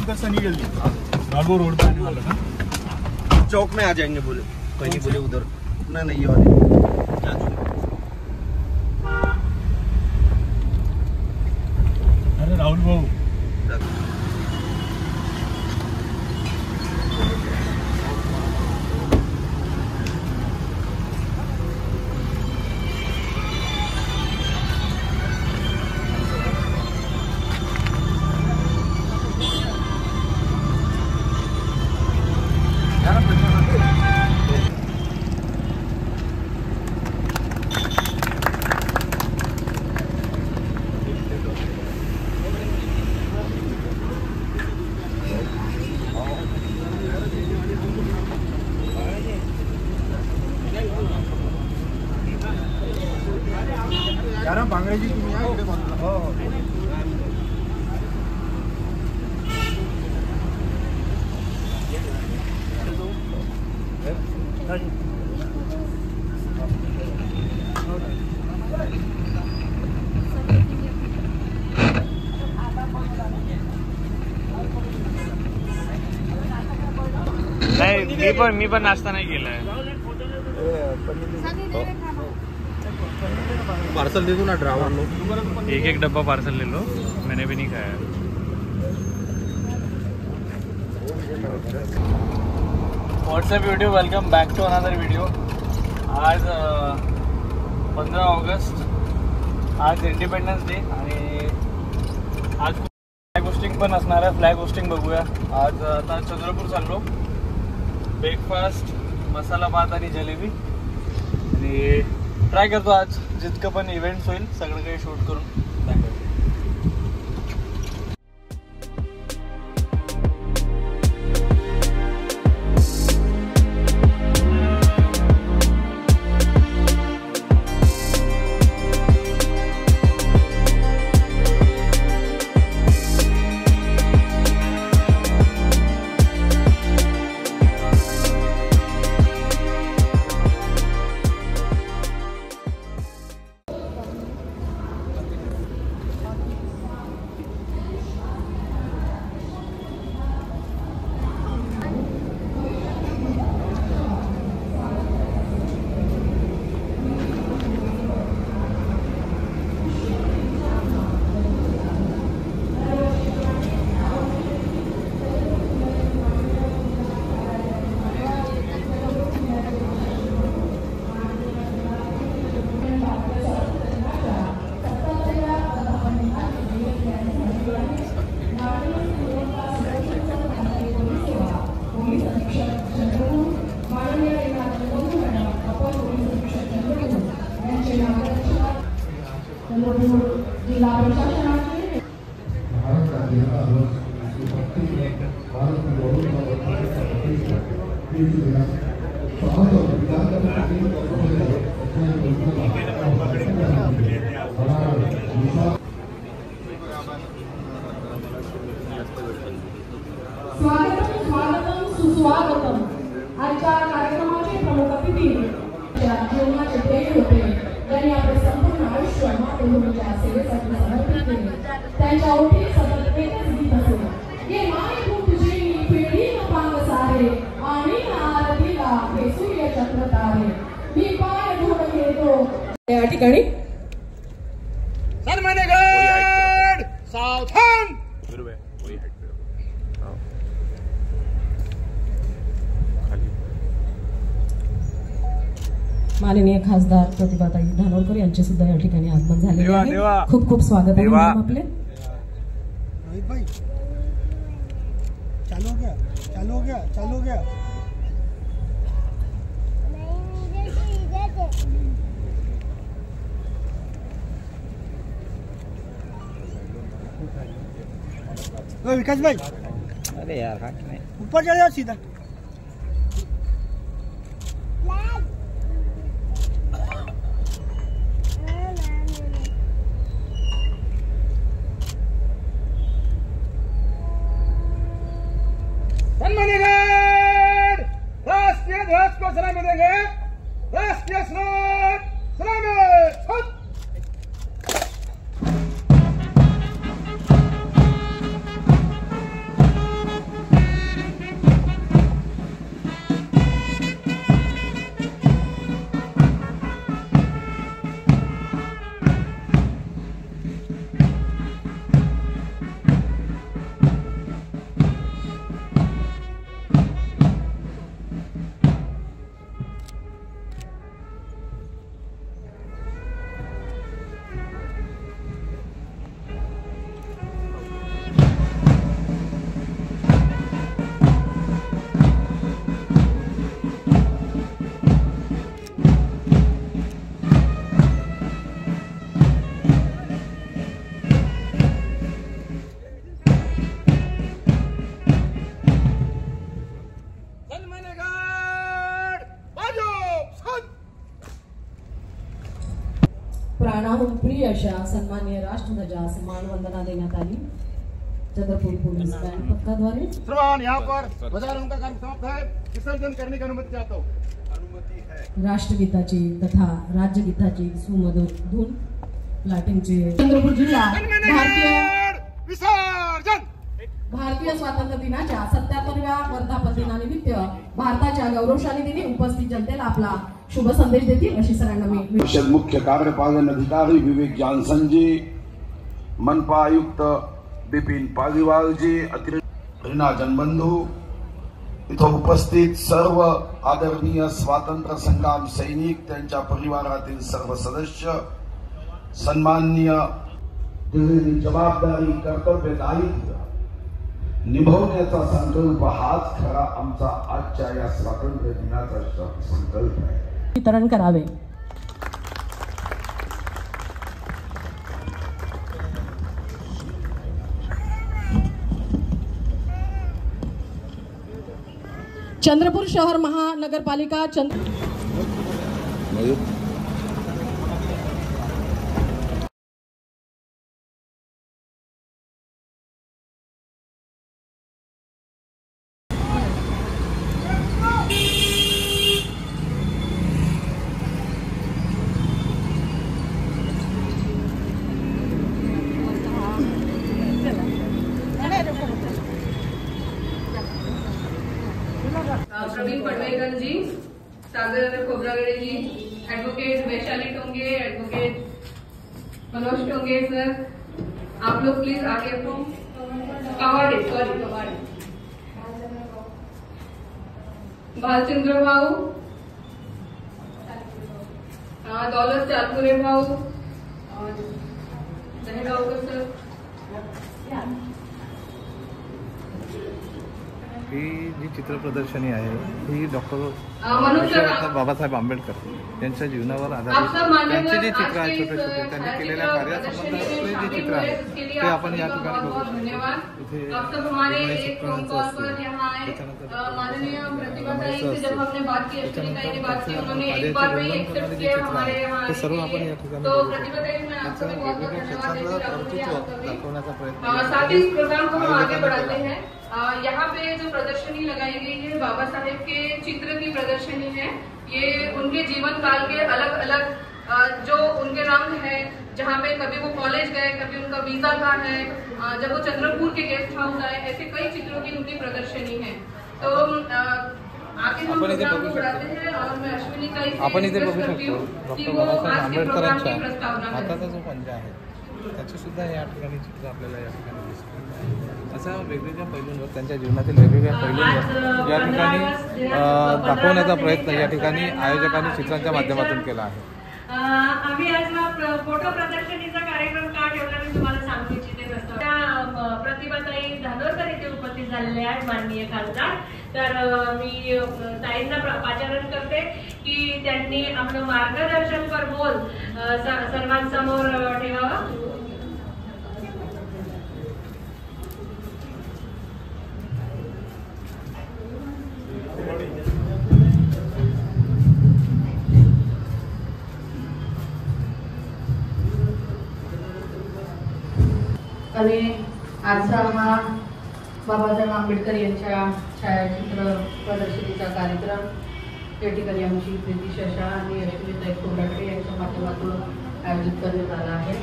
उधर सनी गली रालगो रोड पे आने वाला था। चौक में आ जाएंगे बोले, कोई नहीं बोले उधर ना, नहीं ये वाले अरे राहुल भाऊ यार बांगड्याची तुम्ही या इकडे बाजूला. हो हो नाही, मी पण नाश्ता नाही केलाय. पार्सल दे दो ना ड्राइवर लोग. एक डब्बा पार्सल ले लो, मैंने भी नहीं खाया. What's up video, welcome back to another video. आज 15 ऑगस्ट, आज इंडिपेंडन्स डे आणि आज फ्लॅग होस्टिंग पण असणार आहे. फ्लॅग होस्टिंग बघूया. आज आता चंद्रपूर चाललो. ब्रेकफास्ट, मसाला भात आणि जलेबी, आणि ट्राय करतो आज जितकं पण इव्हेंट्स होईल सगळं काही शूट करून दाखवतो. स्वागतम सुस्वागतम. आजच्या कार्यक्रमाचे प्रमुख अतिथी जीवनाचे प्रेम होते, त्यांनी आपले संपूर्ण आयुष्य मातृभूमीच्या सेवेसाठी समर्पित केले. त्यांच्या ओठी सतत एकच गीत असेल, ये मायभूत तुझी पिढी न पांग सारे, आणि आरतीला हे सूर्य चक्र तारे. मी पाय धुवून घेतो या ठिकाणी सनमनेगड सावधान. माननीय खासदार प्रतिभाताई धानोरकर यांचे सुद्धा या ठिकाणी आगमन झाले आहे. खूप खूप स्वागत आहे आपले. रोहित भाई चालू हो गया, चालू हो गया, चालू हो गया. विकास भाई, अरे यार ऊपर चढ़ जाओ सीधा. सनमनेगड राष्ट्रीय ध्वज को सलामी देंगे. राष्ट्रीय सलामी. अशा सन्माननीय राष्ट्रध्वजा मानवंदना देण्यात आली। चंद्रपूर पोलीस बँड पथकाद्वारे श्रीमान यहाँ पर ध्वजारोहण का कार्य समाप्त है, विसर्जन करने की अनुमति चाहता हूँ। अनुमति है। राष्ट्रगीताची तथा राज्यगीताची सुमधुर धून लाटिंगचे चंद्रपूर जिल्हा भारतीय स्वातंत्र्य दिनाच्या 77व्या वर्धापनदिनानिमित्त भारताच्या गौरवशाली दिनी उपस्थित जनतेला आपला शुभ संदेश देतील अशी सरांना मी मुख्य कार्यपालन अधिकारी विवेक जॉन्सन जी, मनपा आयुक्त बिपिन पालीवाल जी, अतिरिक्त रीना जनबंधू, इथं उपस्थित सर्व आदरणीय स्वातंत्र्य संग्राम सैनिक, त्यांच्या परिवारातील सर्व सदस्य, सन्माननीय दिलेली जबाबदारी कर्तव्य दायित्व निभवण्याचा संकल्प हाच खरा आमचा आजच्या या स्वातंत्र्य दिनाचा संकल्प आहे। वितरण करावे। चंद्रपूर शहर महानगरपालिका Pravin Padwekar ji, Sagar Khobragade ji, advocate Vaishali Tonge, advocate Manoj Tonge sir, आप लोग प्लीज आगे कवाड़े भालचंद्र भाऊ, दौलत चालपुरे भाऊ, दहेगावकर सर। ही जी चित्र प्रदर्शनी आहे ही डॉक्टर बाबासाहेब आंबेडकर यांच्या जीवनावर आधारित त्यांचे जे चित्र आहे छोटे छोटे त्यांनी केलेल्या कार्यासंबंधातले जे चित्र आहे ते आपण या ठिकाणी बघू शकतो। इथे ते सर्व आपण या ठिकाणी त्यांचं वेगवेगळ्या क्षेत्रातलं कर्तृत्व दाखवण्याचा प्रयत्न यहाँ पे जो प्रदर्शनी लगाई गई है बाबा साहेब के चित्र की प्रदर्शनी है। ये उनके जीवन काल के अलग अलग जो उनके रंग है, जहाँ पे कभी वो कॉलेज गए, कभी उनका वीजा था है, जब वो चंद्रपुर के गेस्ट हाउस आए, ऐसे कई चित्रों की उनकी प्रदर्शनी है। तो आगे हम प्रोग्राम को बढ़ाते हैं और मैं अश्विनी का आपण इथे बघू शकतो डॉक्टर बाबासाहेब आंबेडकरांच्या हाताचा जो पंजा आहे त्याचे सुद्धा या ठिकाणी चित्र आपल्याला या ठिकाणी दिसतं। अशा वेगवेगळ्या पैलूंवर त्यांच्या जीवनातील वेगवेगळ्या पैलूंवर या ठिकाणी दाखवण्याचा प्रयत्न या ठिकाणी आयोजकांनी चित्रांच्या माध्यमातून केला आहे। आम्ही आज फोटो प्रदर्शनीचा कार्यक्रम का ठेवला मी तुम्हाला सांगू इच्छिते। त्या प्रतिभाताई धानोरकर येथे उपस्थित झालेले आहेत माननीय खासदार। तर मी ताईंना पाचारण करते की त्यांनी आपलं मार्गदर्शनपर बोल सर्वांसमोर ठेवावा। आणि आजचा हा बाबासाहेब आंबेडकर यांच्या छायाचित्र प्रदर्शनीचा कार्यक्रम या ठिकाणी आमची प्रीती शशा आणि अश्विनीताई खोब्रागडे यांच्या माध्यमातून आयोजित करण्यात आला आहे।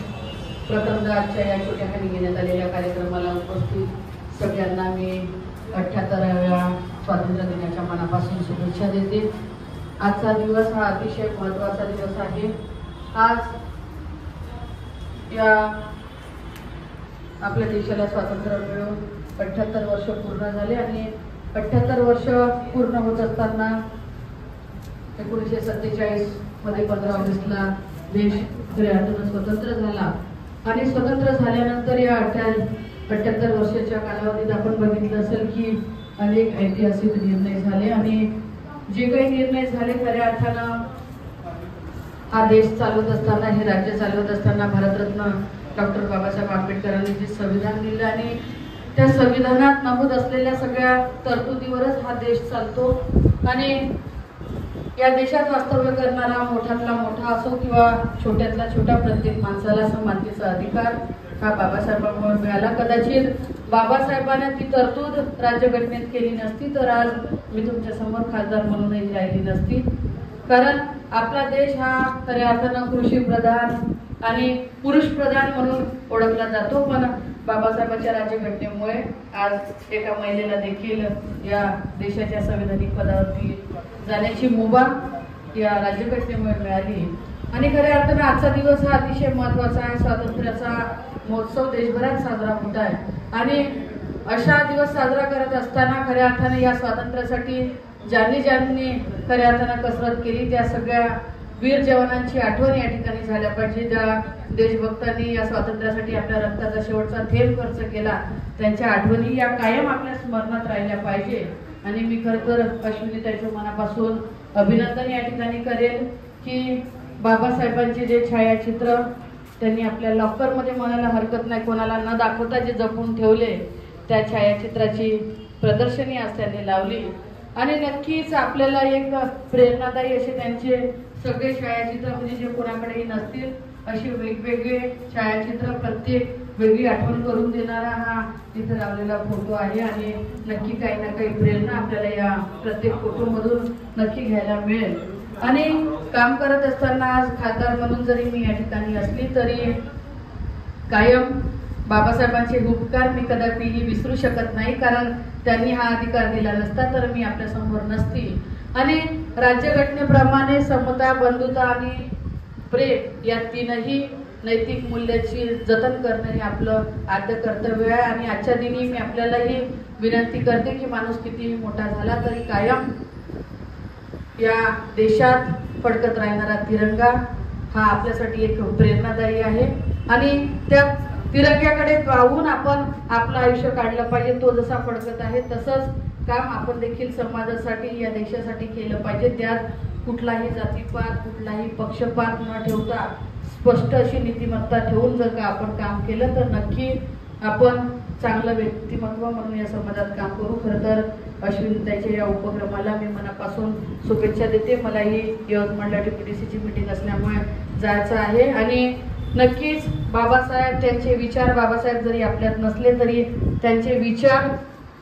प्रथमतः आजच्या या छोट्याखाली घेण्यात आलेल्या कार्यक्रमाला उपस्थित सगळ्यांना मी 78व्या स्वातंत्र्य दिनाच्या मनापासून शुभेच्छा देते। आजचा दिवस हा अतिशय महत्त्वाचा दिवस आहे। आज या आपल्या देशाला स्वातंत्र्य मिळून 78 वर्ष पूर्ण झाले आणि 78 वर्ष पूर्ण होत असताना 1947 मध्ये 15 ऑगस्टला देश खऱ्या अर्थानं स्वतंत्र झाला आणि स्वतंत्र झाल्यानंतर या 78 वर्षाच्या कालावधीत आपण बघितलं असेल की अनेक ऐतिहासिक निर्णय झाले आणि जे काही निर्णय झाले खऱ्या अर्थानं हा देश चालवत असताना, हे राज्य चालवत असताना भारतरत्न डॉक्टर बाबासाहेब आंबेडकरांनी जे संविधान लिहिलं आणि त्या संविधानात नमूद असलेल्या सगळ्या तरतुदीवरच हा देश चालतो आणि या देशात वास्तव्य करणारा मोठ्यातला मोठा असो किंवा छोट्यातला छोटा प्रत्येक माणसाला समानतेचा अधिकार हा बाबासाहेबांमुळे मिळाला. कदाचित बाबासाहेबांनी ती तरतूद राज्यघटनेत केली नसती तर आज मी तुमच्या समोर खासदार म्हणूनही राहिली नसती. कारण आपला देश हा खऱ्या अर्थानं कृषी प्रधान आणि पुरुष प्रधान म्हणून ओळखला जातो. पण बाबासाहेबांच्या राज्यघटनेमुळे आज एका महिलेला देखील या देशाच्या संविधानिक पदावरती जाण्याची मुभा या राज्यघटनेमुळे मिळाली. आणि खऱ्या अर्थानं आजचा दिवस हा अतिशय महत्त्वाचा आहे. स्वातंत्र्याचा महोत्सव देशभरात साजरा होत आहे आणि अशा दिवस साजरा करत असताना खऱ्या अर्थाने या स्वातंत्र्यासाठी ज्यांनी खऱ्या अर्थानं कसरत केली त्या सगळ्या वीर जवानांची आठवण या ठिकाणी झाल्या पाहिजे. ज्या देशभक्तांनी या स्वातंत्र्यासाठी आपल्या रक्ताचा शेवटचा थेंब खर्च केला त्यांच्या आठवणी या कायम आपल्या स्मरणात राहिल्या पाहिजे. आणि मी खरं तर अश्विनीताईचं मनापासून अभिनंदन या ठिकाणी करेन की बाबासाहेबांचे जे छायाचित्र त्यांनी आपल्या लॉकरमध्ये म्हणायला हरकत नाही कोणाला न दाखवता जे जपून ठेवले त्या छायाचित्राची प्रदर्शनी आज त्यांनी लावली. आणि नक्कीच आपल्याला एक प्रेरणादायी असे त्यांचे सगळे छायाचित्र म्हणजे जे कोणाकडेही नसतील असे वेगवेगळे छायाचित्र प्रत्येक वेगळी आठवण करून देणारा हा तिथे लावलेला फोटो आहे. आणि नक्की काही ना काही प्रेरणा आपल्याला या प्रत्येक फोटोमधून नक्की घ्यायला मिळेल. आणि काम करत असताना आज खासदार म्हणून जरी मी या ठिकाणी असली तरी कायम बाबासाहेबांचे उपकार मी कदापिही विसरू शकत नाही. कारण त्यांनी हा अधिकार दिला नसता तर मी आपल्या समोर नसती. आणि राज्यघटनेप्रमाणे समता बंधुता आणि प्रेम या तीनही नैतिक मूल्याची जतन करणं हे आपलं आद्य कर्तव्य आहे. आणि आजच्या दिनी मी आपल्यालाही विनंती करते की माणूस कितीही मोठा झाला तरी कायम या देशात फडकत राहणारा तिरंगा हा आपल्यासाठी एक प्रेरणादायी आहे. आणि त्या तिरंग्याकडे पाहून आपण आपलं आयुष्य काढलं पाहिजे. तो जसा फडकत आहे तसंच काम आपण देखील समाजासाठी या देशासाठी केलं पाहिजे. त्यात कुठलाही जातीपात कुठलाही पक्षपात न ठेवता स्पष्ट अशी नीतिमत्ता ठेवून जर का आपण काम केलं तर नक्की आपण चांगलं व्यक्तिमत्व म्हणून या समाजात काम करू. खरं तर अश्विनीताईच्या या उपक्रमाला मी मनापासून शुभेच्छा देते. मलाही यवतमाळला DPDCची मीटिंग असल्यामुळे जायचं आहे. आणि नक्कीच बाबासाहेब त्यांचे विचार बाबासाहेब जरी आपल्यात नसले तरी त्यांचे विचार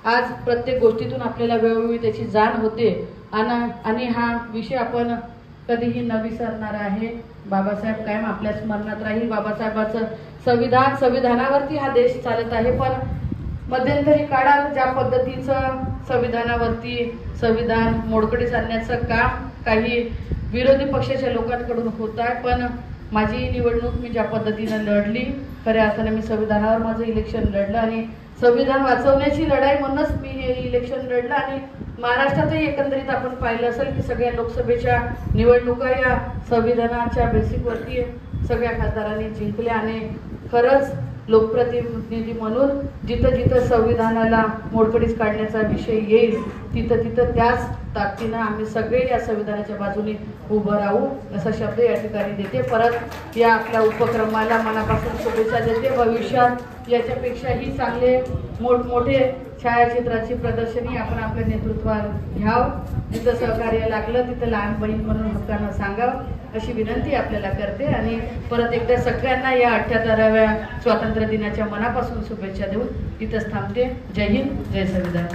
आज प्रत्येक गोष्टीतून आपल्याला वेळोवेळी त्याची जाण होते. आणि हा विषय आपण कधीही न विसरणार आहे. बाबासाहेब कायम आपल्या स्मरणात राहील. बाबासाहेबांचं संविधानावरती हा देश चालत आहे. पण मध्यंतरी काळात ज्या पद्धतीचं संविधान मोडकळीस आणण्याचं काम काही विरोधी पक्षाच्या लोकांकडून होत आहे. पण माझी निवडणूक मी ज्या पद्धतीनं लढली खऱ्या अर्थाने मी संविधानावर माझं इलेक्शन लढलं आणि संविधान वाचवण्याची लढाई म्हणूनच मी हे इलेक्शन लढलं. आणि महाराष्ट्रातही एकंदरीत आपण पाहिलं असेल की सगळ्या लोकसभेच्या निवडणुका या संविधानाच्या बेसिकवरती सगळ्या खासदारांनी जिंकल्या. आणि खरंच लोकप्रतिनिधी म्हणून जिथं जिथं संविधानाला मोडकळीस काढण्याचा विषय येईल तिथं त्याच ताकदीनं आम्ही सगळे या संविधानाच्या बाजूने उभं राहू असा शब्द या ठिकाणी देते. परत या आपल्या उपक्रमाला मनापासून शुभेच्छा देते. भविष्यात याच्यापेक्षाही चांगले मोठमोठे छायाचित्राची प्रदर्शनी आपण आपल्या नेतृत्वात घ्यावं. जिथं सहकार्य लागलं तिथं लहान बहीण म्हणून हक्कानं सांगावं अशी विनंती आपल्याला करते. आणि परत एकदा सगळ्यांना या 78व्या स्वातंत्र्य दिनाच्या मनापासून शुभेच्छा देऊन इथंच थांबते. जय हिंद, जय संविधान.